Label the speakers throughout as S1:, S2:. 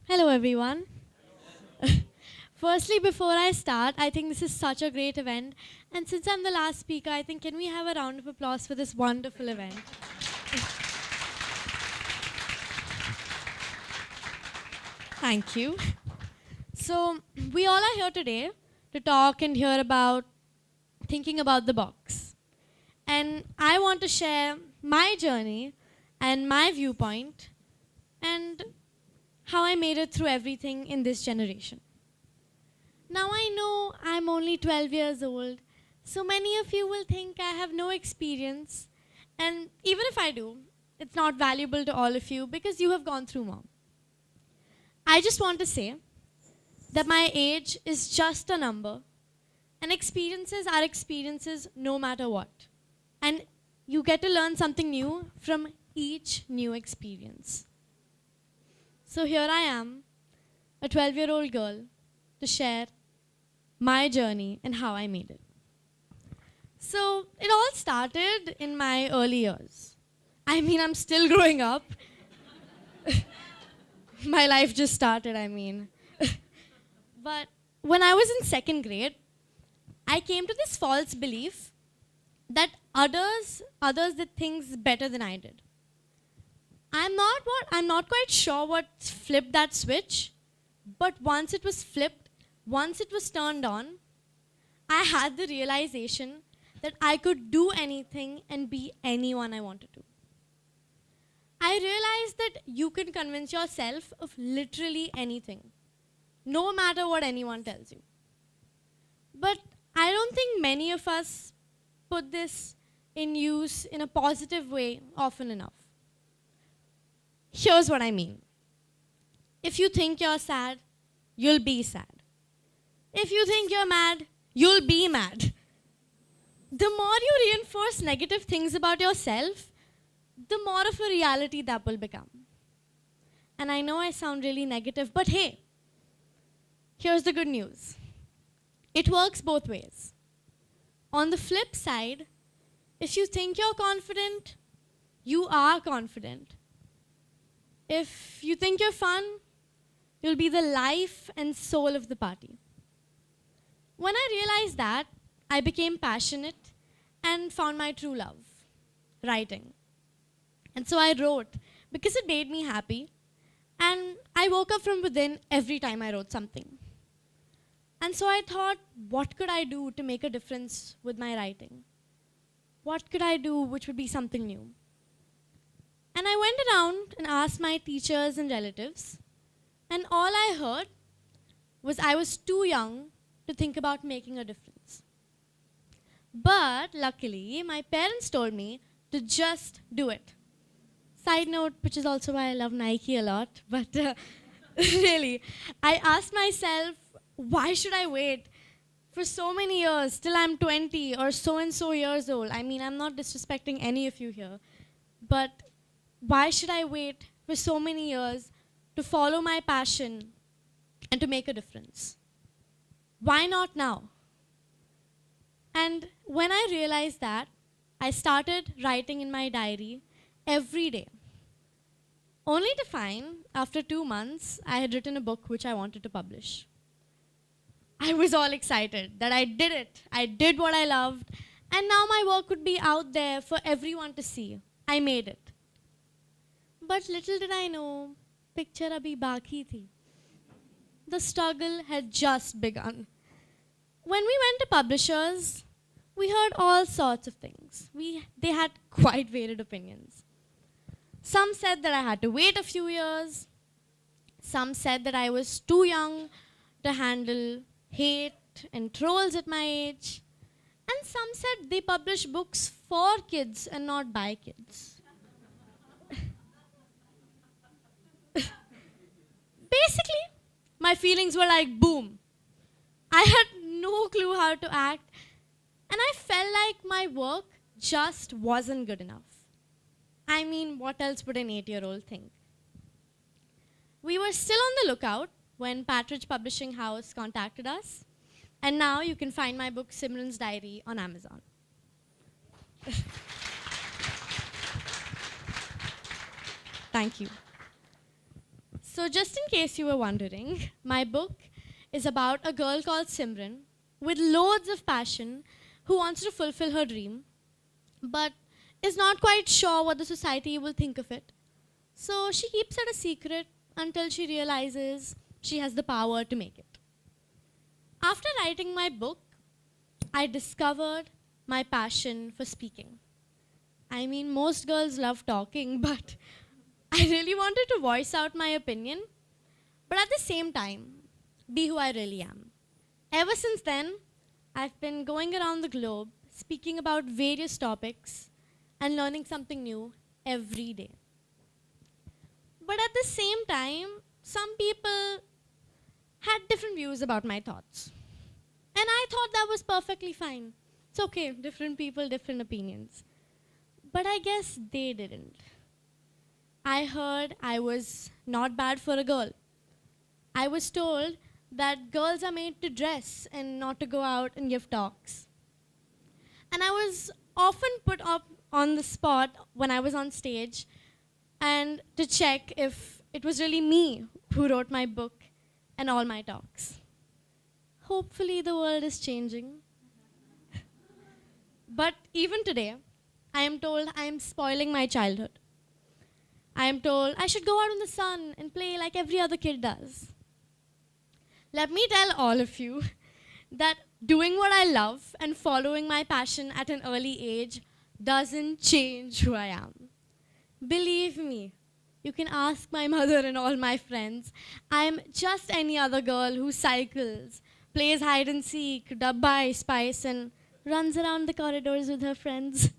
S1: Hello, everyone. Firstly, before I start, I think this is such a great event. And since I'm the last speaker, I think can we have a round of applause for this wonderful event? Thank you. So, we all are here today to talk and hear about thinking about the box. And I want to share my journey and my viewpoint and how I made it through everything in this generation. Now I know I'm only 12 years old, so many of you will think I have no experience. And even if I do, it's not valuable to all of you because you have gone through more. I just want to say that my age is just a number, and experiences are experiences no matter what. And you get to learn something new from each new experience. So here I am, a 12-year-old girl, to share my journey and how I made it. So it all started in my early years. I mean, I'm still growing up. My life just started, I mean. But when I was in second grade, I came to this false belief that others did things better than I did. I'm not quite sure what flipped that switch, but once it was flipped, once it was turned on, I had the realization that I could do anything and be anyone I wanted to. I realized that you can convince yourself of literally anything, no matter what anyone tells you. But I don't think many of us put this in use in a positive way often enough. Here's what I mean. If you think you're sad, you'll be sad. If you think you're mad, you'll be mad. The more you reinforce negative things about yourself, the more of a reality that will become. And I know I sound really negative, but hey, here's the good news. It works both ways. On the flip side, if you think you're confident, you are confident. If you think you're fun, you'll be the life and soul of the party. When I realized that, I became passionate and found my true love, writing. And so I wrote because it made me happy, and I woke up from within every time I wrote something. And so I thought, what could I do to make a difference with my writing? What could I do which would be something new? And I went around and asked my teachers and relatives, and all I heard was I was too young to think about making a difference. But luckily, my parents told me to just do it. Side note, which is also why I love Nike a lot, but really, I asked myself, why should I wait for so many years till I'm 20 or so and so years old? I mean, I'm not disrespecting any of you here, but why should I wait for so many years to follow my passion and to make a difference? Why not now? And when I realized that, I started writing in my diary every day. Only to find, after 2 months, I had written a book which I wanted to publish. I was all excited that I did it. I did what I loved. And now my work would be out there for everyone to see. I made it. But little did I know, picture abhi baki thi. The struggle had just begun. When we went to publishers, we heard all sorts of things. They had quite varied opinions. Some said that I had to wait a few years. Some said that I was too young to handle hate and trolls at my age. And some said they publish books for kids and not by kids. Basically, my feelings were like boom. I had no clue how to act, and I felt like my work just wasn't good enough. I mean, what else would an 8-year-old think? We were still on the lookout when Patridge Publishing House contacted us, and now you can find my book Simran's Diary on Amazon. Thank you. So, just in case you were wondering, my book is about a girl called Simran with loads of passion who wants to fulfill her dream but is not quite sure what the society will think of it. So, she keeps it a secret until she realizes she has the power to make it. After writing my book, I discovered my passion for speaking. I mean, most girls love talking, but I really wanted to voice out my opinion, but at the same time, be who I really am. Ever since then, I've been going around the globe speaking about various topics and learning something new every day. But at the same time, some people had different views about my thoughts. And I thought that was perfectly fine. It's okay, different people, different opinions. But I guess they didn't. I heard I was not bad for a girl. I was told that girls are made to dress and not to go out and give talks. And I was often put up on the spot when I was on stage and to check if it was really me who wrote my book and all my talks. Hopefully the world is changing. But even today, I am told I am spoiling my childhood. I am told I should go out in the sun and play like every other kid does. Let me tell all of you that doing what I love and following my passion at an early age doesn't change who I am. Believe me, you can ask my mother and all my friends. I'm just any other girl who cycles, plays hide and seek, dabba I spice, and runs around the corridors with her friends.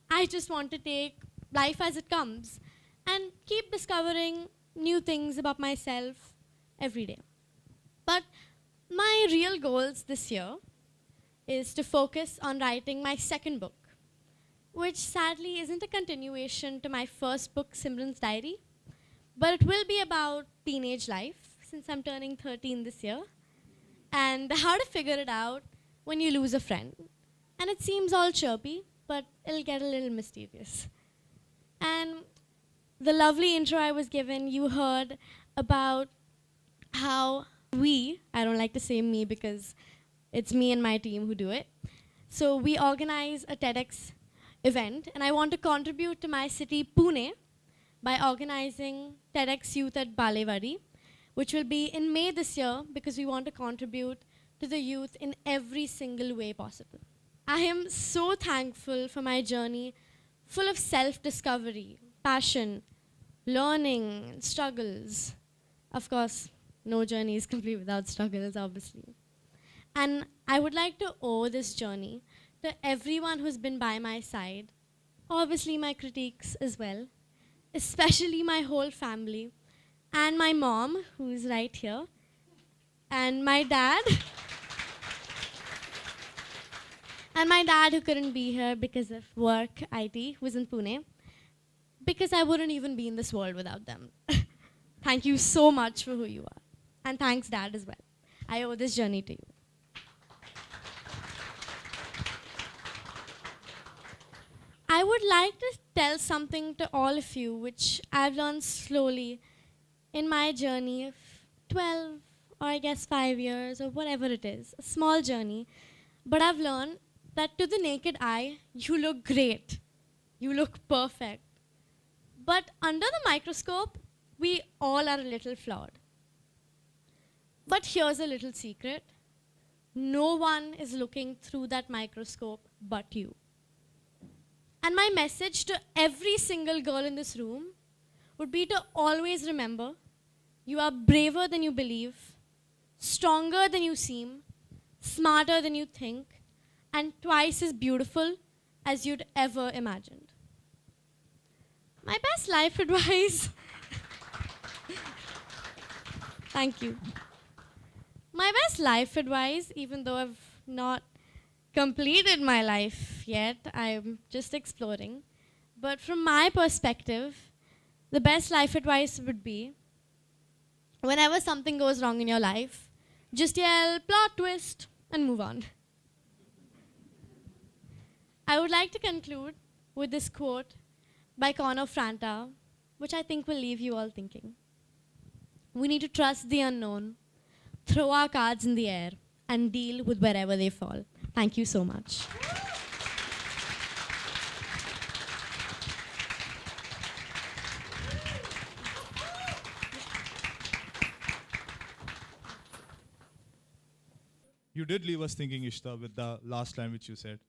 S1: I just want to take life as it comes and keep discovering new things about myself every day. But my real goals this year is to focus on writing my second book, which sadly isn't a continuation to my first book, Simran's Diary, but it will be about teenage life, since I'm turning 13 this year, and how to figure it out when you lose a friend. And it seems all chirpy, but it'll get a little mysterious. And the lovely intro I was given, you heard about how I don't like to say me because it's me and my team who do it. So we organize a TEDx event, and I want to contribute to my city, Pune, by organizing TEDx Youth at Balewadi, which will be in May this year because we want to contribute to the youth in every single way possible. I am so thankful for my journey full of self-discovery, passion, learning, and struggles. Of course, no journey is complete without struggles, obviously. And I would like to owe this journey to everyone who's been by my side, obviously my critiques as well, especially my whole family, and my mom, who's right here, and my dad, and my dad who couldn't be here because of work, IT, who's in Pune, because I wouldn't even be in this world without them. Thank you so much for who you are. And thanks, Dad, as well. I owe this journey to you. I would like to tell something to all of you, which I've learned slowly in my journey of 12, or I guess 5 years, or whatever it is, a small journey. But I've learned that to the naked eye, you look great. You look perfect. But under the microscope, we all are a little flawed. But here's a little secret. No one is looking through that microscope but you. And my message to every single girl in this room would be to always remember you are braver than you believe, stronger than you seem, smarter than you think, and twice as beautiful as you'd ever imagined. My best life advice. Thank you. My best life advice, even though I've not completed my life yet, I'm just exploring. But from my perspective, the best life advice would be, whenever something goes wrong in your life, just yell, plot twist, and move on. I would like to conclude with this quote by Conor Franta, which I think will leave you all thinking. We need to trust the unknown, throw our cards in the air, and deal with wherever they fall. Thank you so much.
S2: You did leave us thinking, Ishta, with the last line which you said.